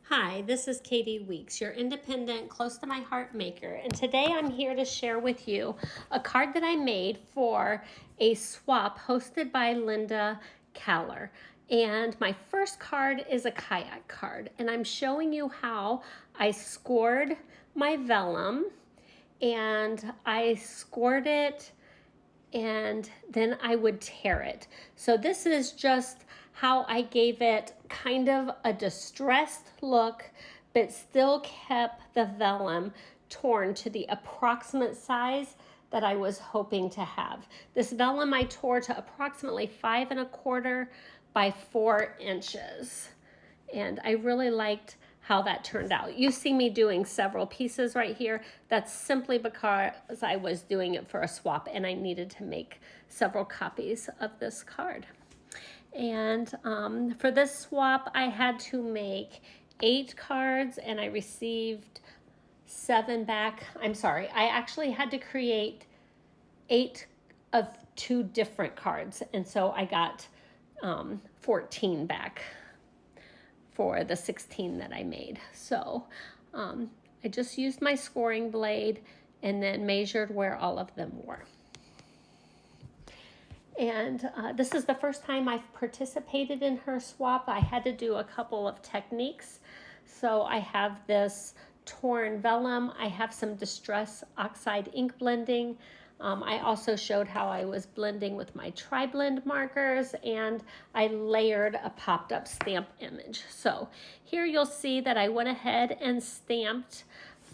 Hi, this is Kati Weeks, your independent, close to my heart maker, and today I'm here to share with you a card that I made for a swap hosted by Linda Caller. And my first card is a Kayak card, and I'm showing you how I scored my vellum, and I scored it and then I would tear it. So this is just how I gave it kind of a distressed look, but still kept the vellum torn to the approximate size that I was hoping to have. This vellum I tore to approximately 5 1/4 by 4 inches. And I really liked how that turned out. You see me doing several pieces right here. That's simply because I was doing it for a swap and I needed to make several copies of this card. And for this swap, I had to make 8 cards and I received 7 back. I'm sorry, I actually had to create 8 of 2 different cards. And so I got 14 back for the 16 that I made. So I just used my scoring blade and then measured where all of them were. And this is the first time I've participated in her swap. I had to do a couple of techniques. So I have this torn vellum. I have some distress oxide ink blending. I also showed how I was blending with my TriBlend markers, and I layered a popped up stamp image. So here you'll see that I went ahead and stamped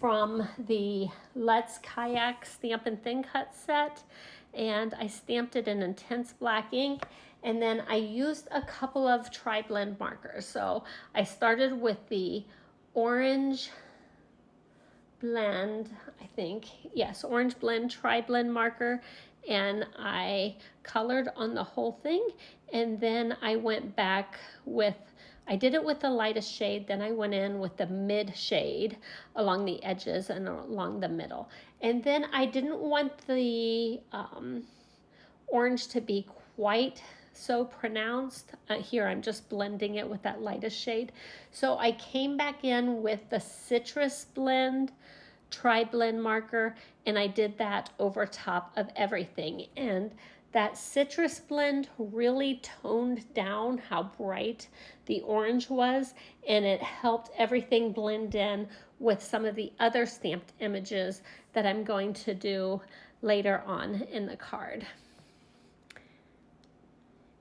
from the Let's Kayak Stamp and Thin Cut set, and I stamped it in intense black ink, and then I used a couple of TriBlend markers. So I started with the orange blend, I think, yes, orange blend TriBlend marker, and I colored on the whole thing, and then I went back with, I did it with the lightest shade, then I went in with the mid shade along the edges and along the middle, and then I didn't want the orange to be quite so pronounced. Here I'm just blending it with that lightest shade. So I came back in with the citrus blend TriBlend marker, and I did that over top of everything. And that citrus blend really toned down how bright the orange was, and it helped everything blend in with some of the other stamped images that I'm going to do later on in the card.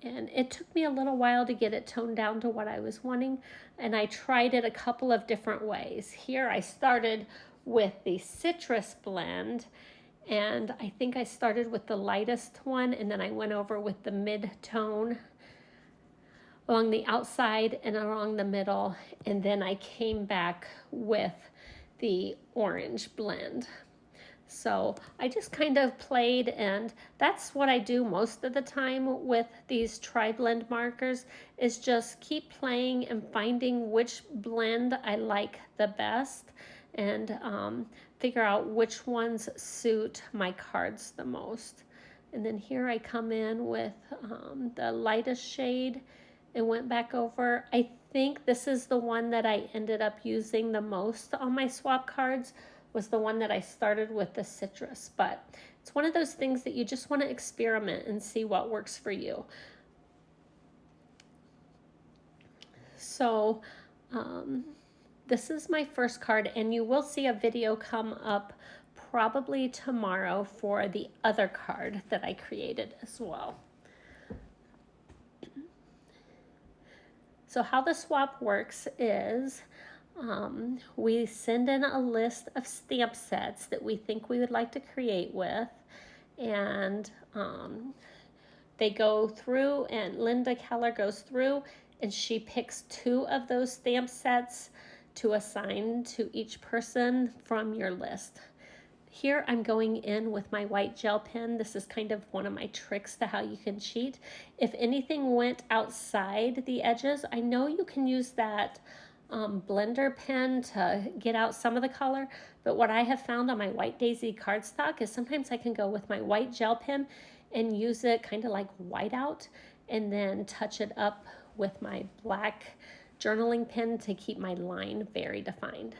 And it took me a little while to get it toned down to what I was wanting, and I tried it a couple of different ways. Here I started with the citrus blend, and I think I started with the lightest one, and then I went over with the mid-tone along the outside and along the middle, and then I came back with the orange blend. So I just kind of played, and that's what I do most of the time with these TriBlend markers, is just keep playing and finding which blend I like the best, and figure out which ones suit my cards the most. And then here I come in with the lightest shade and went back over. I think this is the one that I ended up using the most on my swap cards, was the one that I started with the citrus. But it's one of those things that you just want to experiment and see what works for you. So this is my first card, and you will see a video come up probably tomorrow for the other card that I created as well. So how the swap works is we send in a list of stamp sets that we think we would like to create with, and they go through, and Linda Keller goes through and she picks 2 of those stamp sets to assign to each person from your list. Here I'm going in with my white gel pen. This is kind of one of my tricks to how you can cheat. If anything went outside the edges, I know you can use that blender pen to get out some of the color, but what I have found on my White Daisy cardstock is sometimes I can go with my white gel pen and use it kind of like whiteout, and then touch it up with my black journaling pen to keep my line very defined.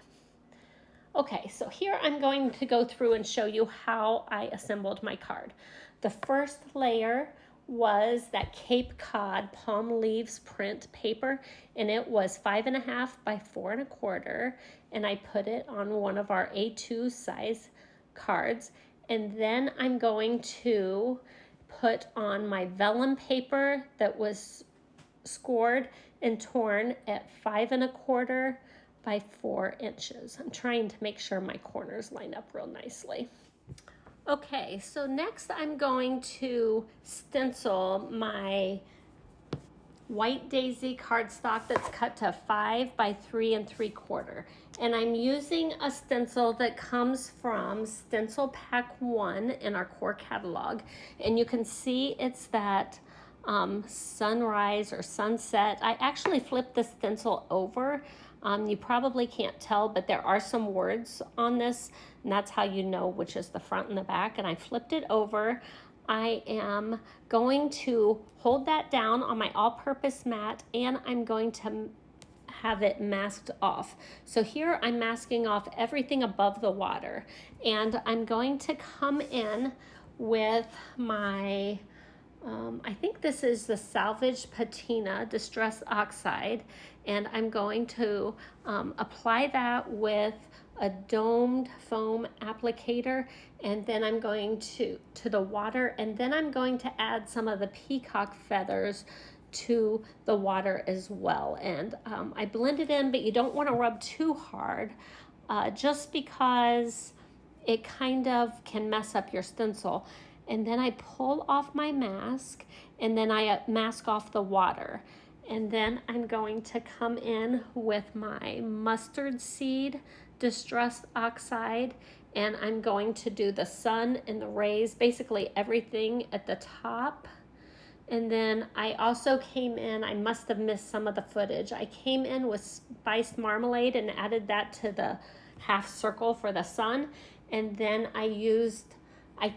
Okay, so here I'm going to go through and show you how I assembled my card. The first layer was that Cape Cod palm leaves print paper, and it was 5.5 by 4.25, and I put it on one of our A2 size cards. And then I'm going to put on my vellum paper that was scored and torn at 5.25 by 4 inches. I'm trying to make sure my corners line up real nicely. Okay, so next I'm going to stencil my White Daisy cardstock that's cut to 5 by 3 3/4. And I'm using a stencil that comes from Stencil Pack 1 in our core catalog. And you can see it's that sunrise or sunset. I actually flipped the stencil over. You probably can't tell, but there are some words on this, and that's how you know which is the front and the back. And I flipped it over. I am going to hold that down on my all-purpose mat, and I'm going to have it masked off. So here I'm masking off everything above the water, and I'm going to come in with my I think this is the Salvaged Patina Distress Oxide, and I'm going to apply that with a domed foam applicator, and then I'm going to the water, and then I'm going to add some of the peacock feathers to the water as well. And I blend it in, but you don't want to rub too hard, just because it kind of can mess up your stencil. And then I pull off my mask, and then I mask off the water. And then I'm going to come in with my mustard seed Distress Oxide, and I'm going to do the sun and the rays, basically everything at the top. And then I also came in, I must have missed some of the footage, I came in with spiced marmalade and added that to the half circle for the sun. And then I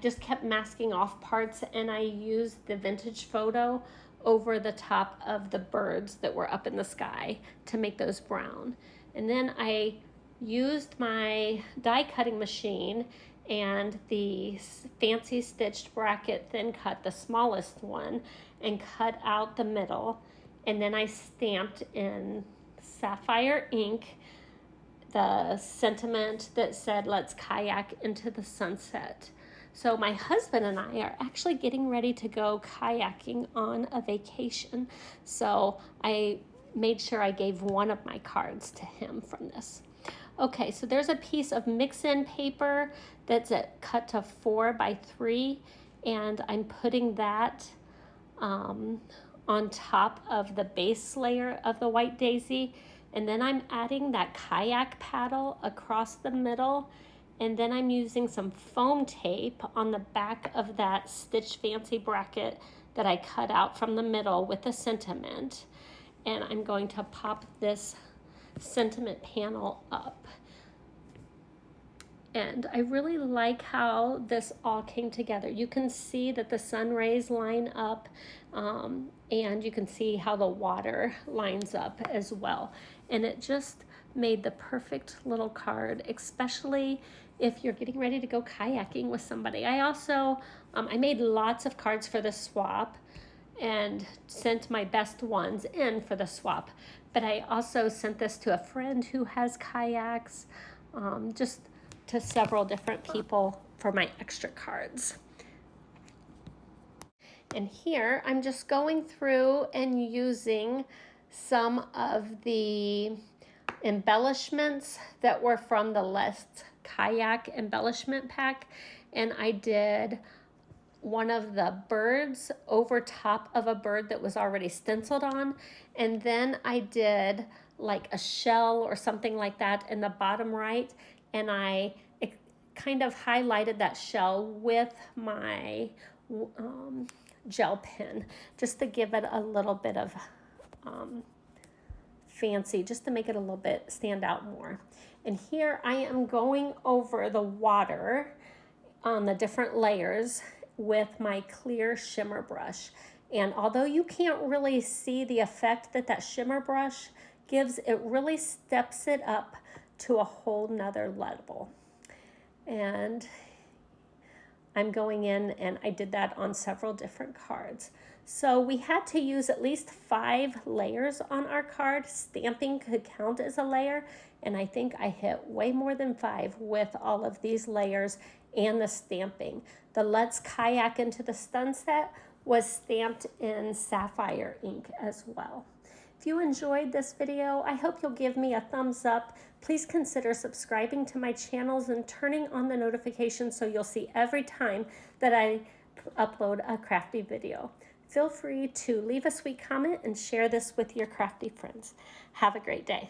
just kept masking off parts, and I used the vintage photo over the top of the birds that were up in the sky to make those brown. And then I used my die cutting machine and the fancy stitched bracket thin cut, the smallest one, and cut out the middle. And then I stamped in Sapphire ink the sentiment that said, "Let's kayak into the sunset." So my husband and I are actually getting ready to go kayaking on a vacation. So I made sure I gave one of my cards to him from this. Okay, so there's a piece of mix-in paper that's cut to 4 by 3, and I'm putting that on top of the base layer of the White Daisy. And then I'm adding that kayak paddle across the middle. And then I'm using some foam tape on the back of that Stitch Fancy bracket that I cut out from the middle with the sentiment. And I'm going to pop this sentiment panel up. And I really like how this all came together. You can see that the sun rays line up, and you can see how the water lines up as well. And it just made the perfect little card, especially if you're getting ready to go kayaking with somebody. I also, I made lots of cards for the swap and sent my best ones in for the swap. But I also sent this to a friend who has kayaks, just to several different people for my extra cards. And here I'm just going through and using some of the embellishments that were from the Let's Kayak embellishment pack, and I did one of the birds over top of a bird that was already stenciled on, and then I did like a shell or something like that in the bottom right, and I kind of highlighted that shell with my gel pen just to give it a little bit of fancy, just to make it a little bit stand out more. And here I am going over the water on the different layers with my clear shimmer brush. And although you can't really see the effect that that shimmer brush it really steps it up to a whole nother level. And I'm going in and I did that on several different cards. So we had to use at least 5 layers on our card. Stamping could count as a layer, and I think I hit way more than 5 with all of these layers and the stamping. The Let's Kayak into the Stun set was stamped in Sapphire ink as well. If you enjoyed this video, I hope you'll give me a thumbs up. Please consider subscribing to my channels and turning on the notifications so you'll see every time that I upload a crafty video. Feel free to leave a sweet comment and share this with your crafty friends. Have a great day.